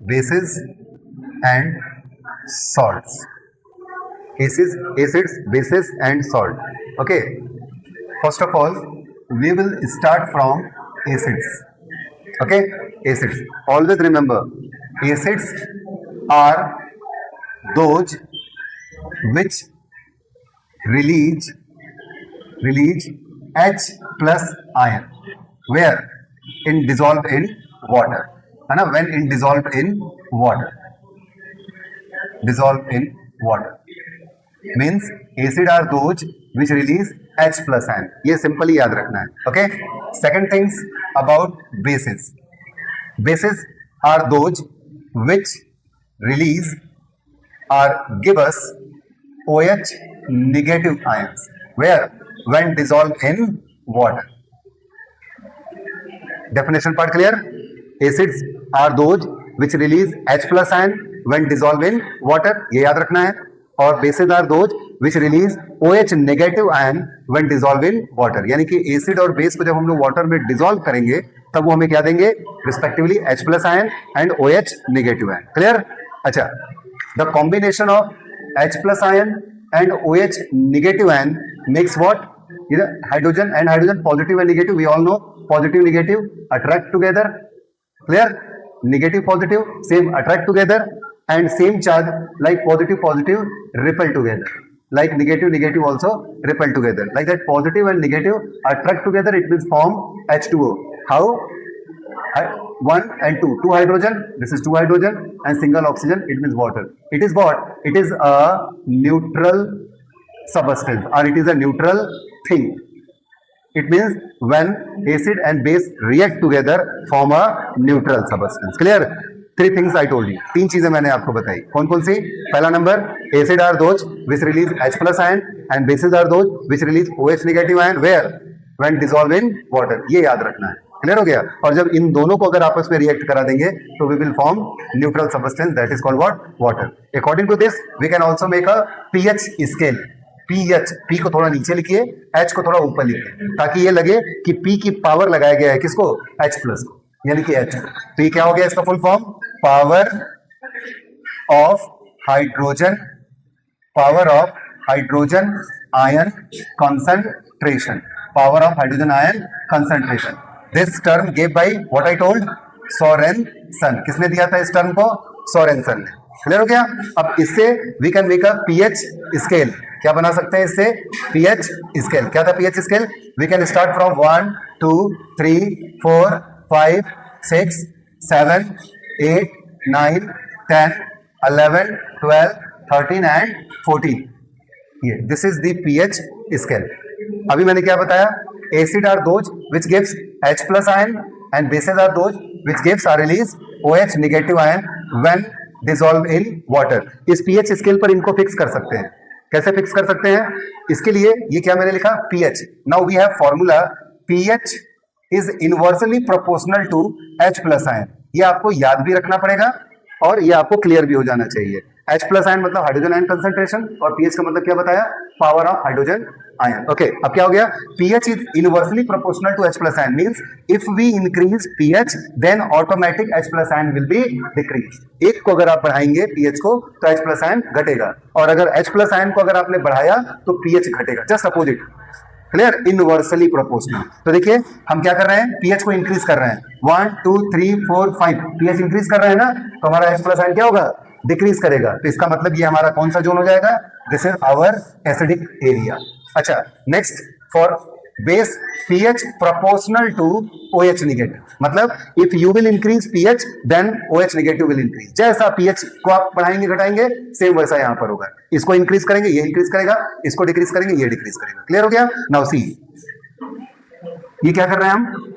bases and salts. Acids, bases and salt. Okay, first of all we will start from acids. Okay, acids, always remember, acids are those which release H plus ion where in dissolved in water, है ना, when in dissolved in water means acid are those which release H plus ion. ये simple ही याद रखना है. Okay, second things about bases are those which release or give us OH negative ions where when dissolved in water. Definition part clear? Acids are those which release H plus ion when dissolved in water, ये याद रखना है. और bases are those which release OH negative ion when dissolved in water. यानी कि acid और base को जब हम लोग वाटर में डिसॉल्व करेंगे तब वो हमें क्या देंगे, respectively H plus ion and OH negative ion. Clear? अच्छा, the combination of H plus ion and OH negative ion makes what? Either hydrogen and hydrogen, positive and negative. We all know positive negative attract together. Clear? Negative positive same attract together, and same charge like positive repel together, like negative also repel together. Like that, positive and negative attract together, it will form H2O. How? 1 and 2 hydrogen, this is 2 hydrogen, and single oxygen, it means water. It is what? It is a neutral substance, or it is a neutral thing. It means when acid and base react together form a neutral substance. Clear? Three things I told you. तीन चीजें मैंने आपको बताई. कौन कौन सी? पहला number, acid are those which release H plus ion and bases are those which release OH negative ion where when dissolved in water. ये याद रखना है. क्लियर हो गया? और जब इन दोनों को अगर आपस में रिएक्ट करा देंगे तो we will form neutral substance, that is called what? Water. According to this we can also make a pH scale. pH, P को थोड़ा नीचे लिखिए, H को थोड़ा ऊपर लिखिए, ताकि ये लगे कि P की पावर लगाया गया है किसको? H प्लस को, यानी कि H. तो ये क्या हो गया इसका full form? Power of hydrogen ion concentration. Power of hydrogen ion concentration. This term give by what I told, Sorensen. किसने दिया था इस टर्म को? सोरेनसन ने. क्लियर हो गया? अब इससे we can make a pH scale. क्या बना सकते हैं इससे? PH scale. क्या था pH scale? We can start from 1 2 3 4 5 6 7 8 9 10 11 12 13 and 14. ये this is the pH scale. अभी मैंने क्या बताया? Acid are those which gives H plus ion and bases are those which gives or release OH negative ion when dissolved in water. इस pH scale पर इनको fix कर सकते हैं. कैसे फिक्स कर सकते हैं? इसके लिए ये क्या मैंने लिखा? PH. Now we have formula, pH is inversely proportional to H plus ion. ये आपको याद भी रखना पड़ेगा और ये आपको क्लियर भी हो जाना चाहिए. H plus ion मतलब हाइड्रोजन आयन कंसंट्रेशन, और पीएच का मतलब क्या बताया? Power of hydrogen ion. Okay, अब क्या हो गया? pH is inversely proportional to H plus ion means if we increase pH then automatic H plus ion will be decrease. एक को अगर आप बढ़ाएंगे pH को तो H plus ion घटेगा, और अगर H plus ion को अगर आपने बढ़ाया तो pH घटेगा. Just opposite. Clear? Inversely proportional. तो देखिए हम क्या कर रहे हैं? pH को इंक्रीज कर रहे हैं. 1 2 3 4 5 pH इंक्रीज कर रहे हैं ना, तो हमारा H plus ion क्या होगा? डिक्रीज करेगा. तो इसका मतलब ये हमारा कौन सा जोन हो जाएगा? This is our acidic area. अच्छा, next for base, pH proportional to OH negative. मतलब if you will increase pH then OH negative will increase. जैसा pH को आप बढ़ाएंगे घटाएंगे सेम वैसा यहाँ पर होगा. इसको इंक्रीज करेंगे ये इंक्रीज करेगा, इसको डिक्रीज करेंगे ये डिक्रीज करेगा. क्लियर हो गया? नाउ सी, ये क्या कर रहे हैं हम?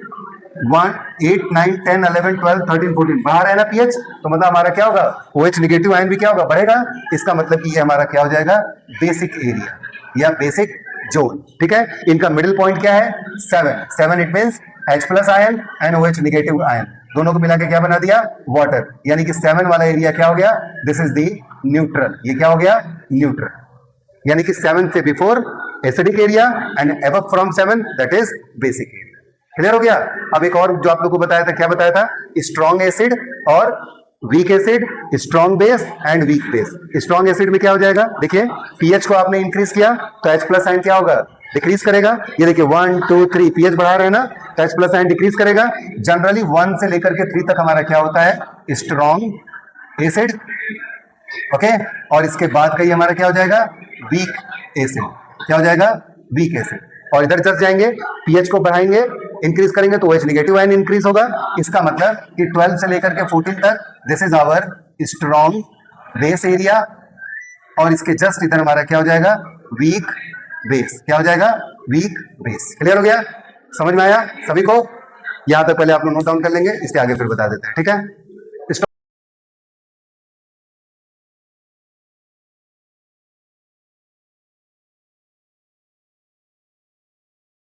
1 8 9 10 11 12 13 14 बढ़ा रहे हैं ना pH, तो मतलब हमारा क्या होगा? OH नेगेटिव आयन भी क्या होगा? बढ़ेगा. इसका मतलब कि ये हमारा क्या हो जाएगा? बेसिक एरिया या बेसिक जोन. ठीक है? इनका मिडिल पॉइंट क्या है? 7. It means H plus ion and OH negative ion दोनों को मिला के क्या बना दिया? वाटर. यानी कि 7 वाला एरिया क्या हो गया? This is the neutral. ये क्या हो गया? न्यूट्रल. यानी कि 7 से before acidic area and above from 7 that is basic area. Clear हो गया? अब एक और जो आप लोग को बताया था, क्या बताया था? स्ट्रॉन्ग एसिड और weak acid, strong base and weak base. Strong acid में क्या हो जाएगा, देखिए पीएच को आपने इंक्रीज किया तो H प्लस आयन क्या होगा, डिक्रीज करेगा। ये देखिए 1 2 3 पीएच बढ़ा रहे हैं ना, तो H प्लस आयन डिक्रीज करेगा। जनरली 1 से लेकर के 3 तक हमारा क्या होता है, स्ट्रॉन्ग एसिड। ओके, और इसके बाद का ये हमारा क्या हो जाएगा, वीक एसिड। क्या हो जाएगा, वीक एसिड। और इधर जस्ट जाएंगे, पीएच को बढ़ाएंगे, इंक्रीज करेंगे तो OH नेगेटिव आयन इंक्रीज होगा। इसका मतलब कि 12 से लेकर के 14 तक this is our strong base area, और इसके जस्ट इधर हमारा क्या हो जाएगा, वीक बेस। क्या हो जाएगा, वीक बेस। क्लियर हो गया, समझ में आया सभी को? यहां तक पहले आप लोग नोट डाउन कर लेंगे, इसके आगे फिर बता देते हैं, ठीक है।